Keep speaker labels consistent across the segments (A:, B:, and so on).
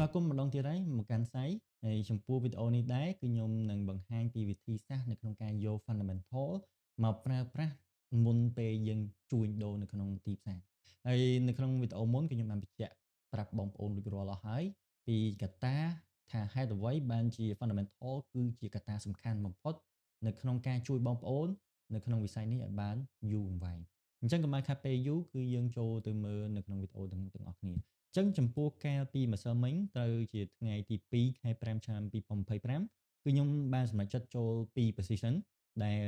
A: ស្វាគមន៍ម្ដងទៀតហើយមកកាន់ផ្សាយហើយចំពោះវីដេអូនេះដែរគឺខ្ញុំនឹងបង្ហាញពីវិធីសាស្ត្រនៅក្នុងការយក fundamental មកប្រើប្រាស់មុនពេលយើងជួញដូរនៅក្នុងទីផ្សារហើយនៅក្នុងវីដេអូមុនគឺខ្ញុំបានបញ្ជាក់ប្រាប់បងប្អូនរួចរាល់អស់ហើយពីកត្តាថាហេតុអ្វីបានជា fundamental គឺជាកត្តាសំខាន់បំផុតនៅក្នុងការជួយបងប្អូននៅក្នុងវិស័យនេះឲ្យបានយូរអង្វែងអញ្ចឹងកុំឲ្យខាតពេលយូរគឺយើងចូលទៅមើលនៅក្នុងវីដេអូទាំងអស់គ្នាចឹងចំពោះកាលពីម្សិលមិញត្រូវជាថ្ងៃទី2ខែ5ឆ្នាំ2025គឺខ្ញុំបានសម្រេចចិត្តចូល2 position ដែល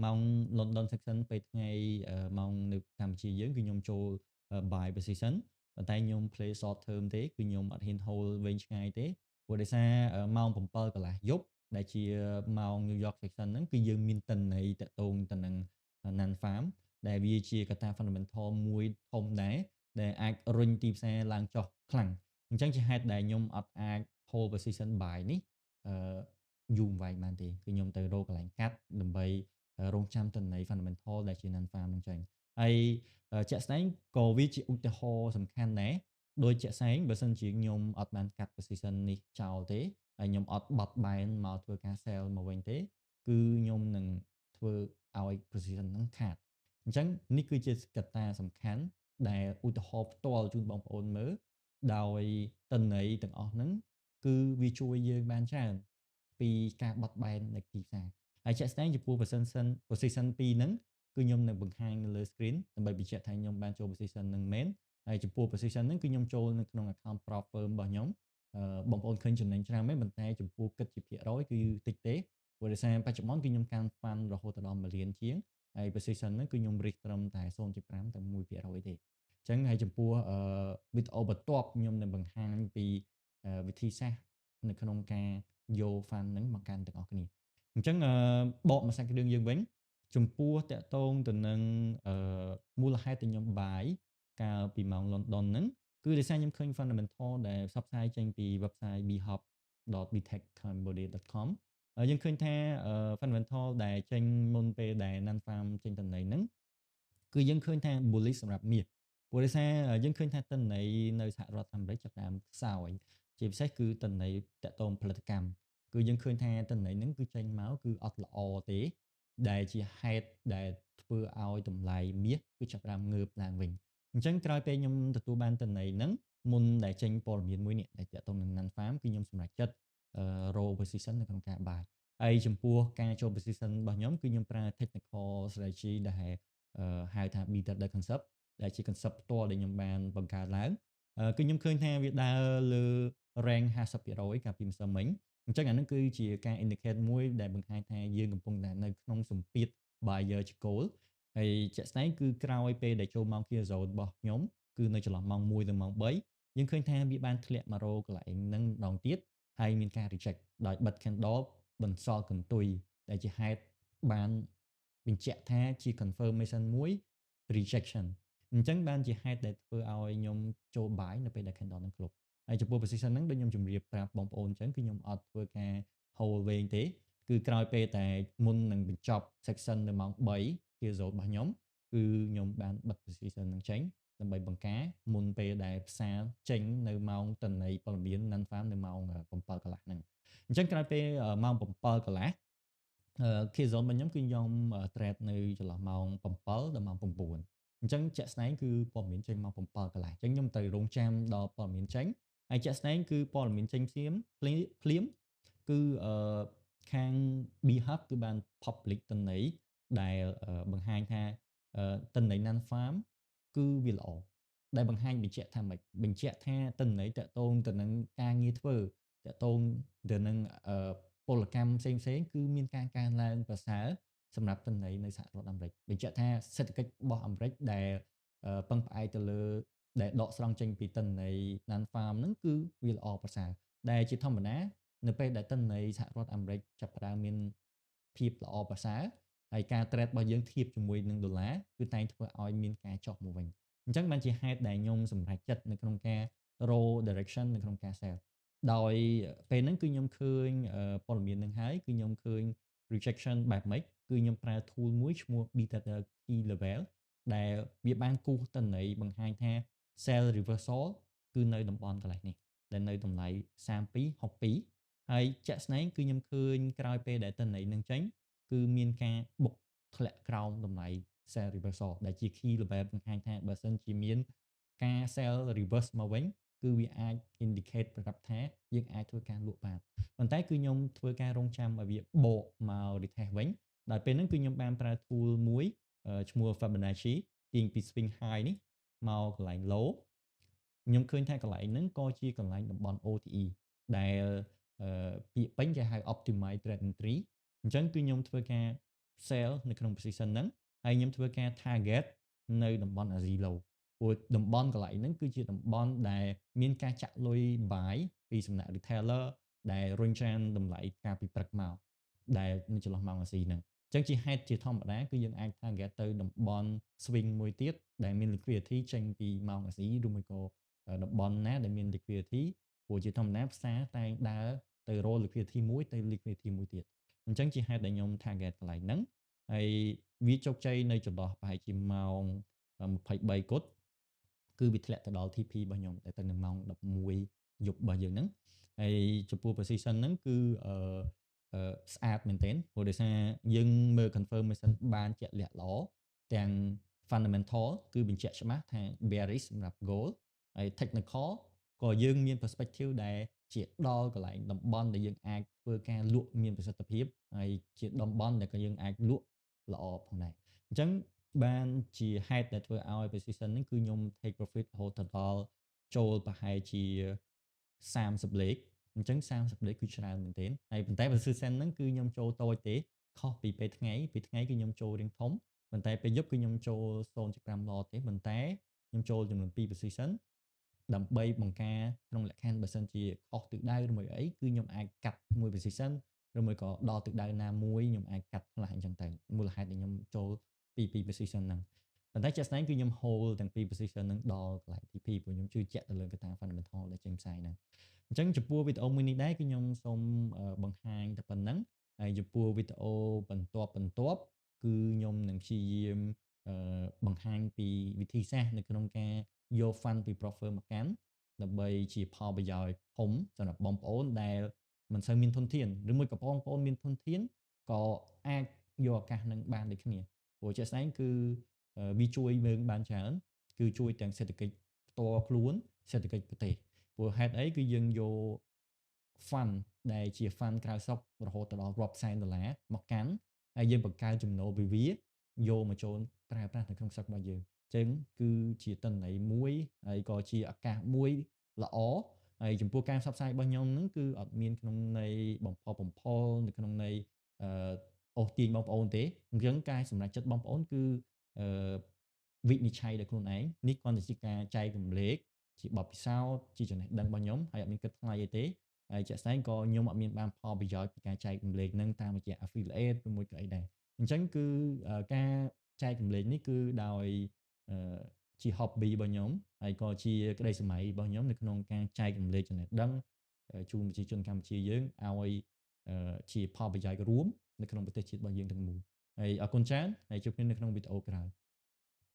A: ម៉ោង London section ពេលថ្ងៃម៉ោងនៅកម្ពុជាយើងគឺខ្ញុំចូល buy position ប៉ុន្តែខ្ញុំ play short term ទេគឺខ្ញុំអត់ហ៊ាន hold វែងឆ្ងាយទេព្រោះដោយសារម៉ោង7កន្លះយប់ដែលជាម៉ោង New York section ហ្នឹងគឺយើងមានតិន័យតាក់ទងទៅនឹង Nan Farm ដែលវាជាកត្តា fundamental មួយធំដែរដែលអាចរុញទីផ្សារឡើងចុះខ្លាំងអញ្ចឹងជាហេតុដែលខ្ញុំអត់អាច hold position buy នេះយូរអង្វែងបានទេគឺខ្ញុំទៅរកកន្លែងកាត់ដើម្បីរងចាំទិន្នន័យ fundamental ដែលជា non farm ហ្នឹងចឹងហើយជាក់ស្ដែងក៏វាជាឧទាហរណ៍សំខាន់ដែរដោយជាក់ស្ដែងបើសិនជាខ្ញុំអត់បានកាត់ position នេះចោលទេហើយខ្ញុំអត់បត់បែនមកធ្វើការ sell មកវិញទេគឺខ្ញុំនឹងធ្វើឲ្យ position ហ្នឹងខាតអញ្ចឹងនេះគឺជាកត្តាសំខាន់ដែលឧទាហរណ៍ផ្ទាល់ជូនបងប្អូនមើលដោយតន័យទាំងអស់ហ្នឹងគឺវាជួយយើងបានច្រើនពីការបត់បែននៃទីផ្សារហើយជាក់ស្ដែងចំពោះ position 2ហ្នឹងគឺខ្ញុំនឹងបង្ហាញនៅលើ screen ដើម្បីបញ្ជាក់ថាខ្ញុំបានចូល position ហ្នឹងមែនហើយចំពោះ position ហ្នឹងគឺខ្ញុំចូលនៅក្នុង account prop firm របស់ខ្ញុំបងប្អូនឃើញចំណេញច្រើនមែនប៉ុន្តែចំពោះគិតជាភាគរយគឺតិចទេព្រោះដោយសារបច្ចុប្បន្នគឺខ្ញុំកាន់ fund រហូតដល់1លានជាងហើយ position ហ្នឹងគឺខ្ញុំរិះត្រឹមតែ 0.5 ទៅ 1% ទេអញ្ចឹងហើយចំពោះវីដេអូបន្ទាប់ខ្ញុំនឹងបង្ហាញពីវិធីសាស្ត្រនៅក្នុងការយក fund ហ្នឹងមកកាន់ទាំងអស់គ្នាអញ្ចឹងបកមកសាច់រឿងយើងវិញចំពោះតកតងទៅនឹងមូលហេតុដែលខ្ញុំបាយកាលពីម៉ោង London ហ្នឹងគឺដោយសារខ្ញុំឃើញ fundamental ដែលផ្សព្វផ្សាយចេញពី website bhop.btechcambodia.com យើងឃើញថា fundamental ដែលចេញមុនពេលដែល Nan Farm ចេញតំណែងហ្នឹងគឺយើងឃើញថា bullish សម្រាប់មាសព្រោះដោយសារយើងឃើញថាតិន័យនៅសហរដ្ឋអាមេរិកចាប់ផ្ដើមខ្សោយជាពិសេសគឺតិន័យតាក់ទងផលិតកម្មគឺយើងឃើញថាតិន័យហ្នឹងគឺចេញមកគឺអត់ល្អទេដែលជាហេតុដែលធ្វើឲ្យតម្លៃមាសគឺចាប់ផ្ដើមងើបឡើងវិញអញ្ចឹងក្រោយពេលខ្ញុំទទួលបានតិន័យហ្នឹងមុនដែលចេញព័ត៌មានមួយនេះដែលតាក់ទងនឹង Nan Farm គឺខ្ញុំសម្រេចចិត្តroll position នៅក្នុងការបាយហើយចំពោះការចូល position របស់ខ្ញុំគឺខ្ញុំប្រើ technical strategy ដែលហៅថា beta the concept ដែលជា concept ផ្ទាល់ដែលខ្ញុំបានបង្កើតឡើងគឺខ្ញុំឃើញថាវាដើរលើ rank 50% កាលពីម្សិលមិញអញ្ចឹងអានឹងគឺជាការ indicate មួយដែលបង្ហាញថាយើងកំពុងតែនៅក្នុងសម្ពាធ buyer ជាគោលហើយជាក់ស្ដែងគឺក្រោយពេលដែលចូលម៉ោង clear zone របស់ខ្ញុំគឺនៅចន្លោះម៉ោង1ទៅម៉ោង3យើងឃើញថាវាបានធ្លាក់មករកកន្លែងហ្នឹងម្ដងទៀតហើយមានការ reject ដោយបិទ candle បន្សល់កន្ទុយដែលជាហេតុបានបញ្ជាក់ថាជា confirmation មួយ rejection អញ្ចឹងបានជាហេតុដែលធ្វើឲ្យខ្ញុំចូល buy នៅពេលដែល candle ហ្នឹងគ្រប់ហើយចំពោះ position ហ្នឹងដូចខ្ញុំជម្រាបប្រាប់បងប្អូនអញ្ចឹងគឺខ្ញុំអត់ធ្វើការ hold វែងទេគឺក្រោយពេលតែមុននឹងបញ្ចប់ section នៅម៉ោង3 clear zone របស់ខ្ញុំគឺខ្ញុំបានបិទ position ហ្នឹងចេញដើម្បីបង្ការមុនពេលដែលផ្សារចេញនៅម៉ោងតន័យព័ត៌មាន Nan Farm នៅម៉ោង7កន្លះហ្នឹងអញ្ចឹងក្រោយពេលម៉ោង7កន្លះclear zone របស់ខ្ញុំគឺខ្ញុំ trade នៅចន្លោះម៉ោង7ដល់ម៉ោង9អញ្ចឹងជាក់ស្ដែងគឺព័ត៌មានចេញម៉ោង7កន្លះអញ្ចឹងខ្ញុំត្រូវរងចាំដល់ព័ត៌មានចេញហើយជាក់ស្ដែងគឺព័ត៌មានចេញភ្លាមគឺខាង BHub គឺបាន public ទិន្នន័យដែលបង្ហាញថាទិន្នន័យ Nan Farm គឺវាល្អដែលបង្ហាញបញ្ជាក់ថាម៉េចបញ្ជាក់ថាទិន្នន័យតាក់ទងទៅនឹងការងារធ្វើតាក់ទងទៅនឹងពលកម្មផ្សេងៗគឺមានការកើនឡើងប្រសើរសម្រាប់ទិន្នន័យនៅសហរដ្ឋអាមេរិកបញ្ជាក់ថាសេដ្ឋកិច្ចរបស់អាមេរិកដែលពឹងផ្អែកទៅលើដែលដកស្រង់ចេញពីទិន្នន័យ Nan Farm ហ្នឹងគឺវាល្អប្រសើរដែលជាធម្មតានៅពេលដែលទិន្នន័យសហរដ្ឋអាមេរិកចាប់ផ្ដើមមានភាពល្អប្រសើរហើយការ trade របស់យើងធៀបជាមួយនឹងដុល្លារគឺតែងធ្វើឲ្យមានការចុះមកវិញអញ្ចឹងបានជាហេតុដែលខ្ញុំសម្រេចចិត្តនៅក្នុងការ roll direction នៅក្នុងការ sell ដោយពេលហ្នឹងគឺខ្ញុំឃើញព័ត៌មាននឹងហើយគឺខ្ញុំឃើញ rejection បែបម៉េចគឺខ្ញុំប្រើ tool មួយឈ្មោះ beta key level ដែលវាបានគូសទិន្នន័យបង្ហាញថា sell reversal គឺនៅតំបន់កន្លែងនេះ ដែលនៅតម្លៃ32 62 ហើយជាក់ស្ដែងគឺខ្ញុំឃើញក្រោយពេលដែលទិន្នន័យនឹងចេញគឺមានការបុកធ្លាក់ក្រោមតម្លៃ sell reversal ដែលជា key level បង្ហាញថាបើសិនជាមានការ sell reverse មកវិញគឺវាអាច indicate ប្រាប់ថាយើងអាចធ្វើការលក់បានប៉ុន្តែគឺខ្ញុំធ្វើការរងចាំឲ្យវាបកមក retest វិញដល់ពេលហ្នឹងគឺខ្ញុំបានប្រើ tool មួយឈ្មោះ Fibonacci ទាញពី swing high នេះមកកន្លែង low ខ្ញុំឃើញថាកន្លែងហ្នឹងក៏ជាកន្លែងតំបន់ OTE ដែលពាក្យពេញគេហៅ optimize trend entry អញ្ចឹងគឺខ្ញុំធ្វើការ sell នៅក្នុង position ហ្នឹងហើយខ្ញុំធ្វើការ target នៅតំបន់ Azi low ព្រោះតំបន់កន្លែងហ្នឹងគឺជាតំបន់ដែលមានការចាក់លុយ buy ពីសំណាក់ retailer ដែលរុញច្រានតម្លៃកាលពីព្រឹកមកដែលនៅចន្លោះម៉ោង Azi ហ្នឹងអញ្ចឹងជាហេតុជាធម្មតាគឺយើងអាច target ទៅតំបន់ swing មួយទៀតដែលមាន liquidity ចេញពីម៉ោង Azi ឬមួយក៏តំបន់ណាដែលមាន liquidity ព្រោះជាធម្មតាផ្សារតែងដើរទៅរក liquidity មួយទៅ liquidity មួយទៀតអញ្ចឹងជាហេតុដែលខ្ញុំ target កន្លែងហ្នឹងហើយវាជោគជ័យនៅចន្លោះប្រហែលជាម៉ោង23គត់គឺវាធ្លាក់ទៅដល់ TP របស់ខ្ញុំតែទៅនៅម៉ោង11យប់របស់យើងហ្នឹងហើយចំពោះ position ហ្នឹងគឺស្អាតមែនទែនព្រោះដោយសារយើងមើល confirmation បានជាក់លាក់ល្អទាំង fundamental គឺបញ្ជាក់ច្បាស់ថា bearish សម្រាប់ gold ហើយ technical ក៏យើងមាន perspective ដែលជាដល់កន្លែងតំបន់ដែលយើងអាចធ្វើការលក់មានប្រសិទ្ធភាពហើយជាតំបន់ដែលក៏យើងអាចលក់ល្អផងដែរអញ្ចឹងបានជាហេតុដែលធ្វើឲ្យ position នេះគឺខ្ញុំ take profit រហូតដល់ចូលប្រហែលជា30លេខអញ្ចឹង30លេខគឺច្រើនមែនទែនហើយប៉ុន្តែ position ហ្នឹងគឺខ្ញុំចូលតូចទេខុសពីពេលថ្ងៃគឺខ្ញុំចូលរៀងធំប៉ុន្តែពេលយប់គឺខ្ញុំចូល 0.5 lot ទេប៉ុន្តែខ្ញុំចូលចំនួន2 position ដើម្បីបង្ការក្នុងលក្ខខណ្ឌបើសិនជាខុសទិសដៅឬមួយអីគឺខ្ញុំអាចកាត់មួយ position ឬមួយក៏ដល់ទិសដៅណាមួយខ្ញុំអាចកាត់ខ្លះអញ្ចឹងទៅមូលហេតុដែលខ្ញុំចូលពី position ហ្នឹងប៉ុន្តែជាក់ស្ដែងគឺខ្ញុំ hold ទាំងពីរ position ហ្នឹងដល់កន្លែង TP ព្រោះខ្ញុំជឿជាក់ទៅលើកត្តា fundamental ដែលចេញផ្សាយហ្នឹងអញ្ចឹងចំពោះវីដេអូមួយនេះដែរគឺខ្ញុំសូមបង្ហាញតែប៉ុណ្្នឹងហើយចំពោះវីដេអូបន្ទាប់គឺខ្ញុំនឹងព្យាយាមបង្ហាញពីវិធីសាស្ត្រនៅក្នុងការយក fund ពី proffer មកកាន់ដើម្បីជាផលប្រយោជន៍ធំសម្រាប់បងប្អូនដែលមិនសូវមានធនធានឬមួយក៏បងប្អូនមានធនធានក៏អាចយកឱកាសនឹងបានដូចគ្នាព្រោះជាក់ស្ដែងគឺវាជួយយើងបានច្រើនគឺជួយទាំងសេដ្ឋកិច្ចផ្ទាល់ខ្លួនសេដ្ឋកិច្ចប្រទេសព្រោះហេតុអីគឺយើងយក fund ដែលជា fund ក្រៅស្រុករហូតដល់រាប់សែនដុល្លារមកកាន់ហើយយើងបង្កើតចំណូលពីវាយកមកចូលប្រើប្រាស់នៅក្នុងស្រុករបស់យើងអញ្ចឹងគឺជាទិន្នន័យមួយហើយក៏ជាឱកាសមួយល្អហើយចំពោះការផ្សព្វផ្សាយរបស់ខ្ញុំហ្នឹងគឺអត់មានក្នុងន័យបំផុលនៅក្នុងន័យអូសទាញបងប្អូនទេអញ្ចឹងការសម្រេចចិត្តបងប្អូនគឺវិនិច្ឆ័យដោយខ្លួនឯងនេះគ្រាន់តែជាការចែករំលែកជាបទពិសោធន៍ជាចំណេះដឹងរបស់ខ្ញុំហើយអត់មានគិតថ្លៃអីទេហើយជាក់ស្ដែងក៏ខ្ញុំអត់មានបានផលប្រយោជន៍ពីការចែករំលែកនឹងតាមរយៈ affiliate ឬមួយក៏អីដែរអញ្ចឹងគឺការចែករំលែកនេះគឺដោយជា hobby របស់ខ្ញុំហើយក៏ជាក្តីស្រមៃរបស់ខ្ញុំនៅក្នុងការចែករំលែកចំណេះដឹងជូនប្រជាជនកម្ពុជាយើងឲ្យជាផលប្រយោជន៍រួមនៅក្នុងប្រទេសជាតិរបស់យើងទាំងមូលហើយអរគុណច្រើនហើយជួបគ្នានៅក្នុងវីដេអូក្រោយ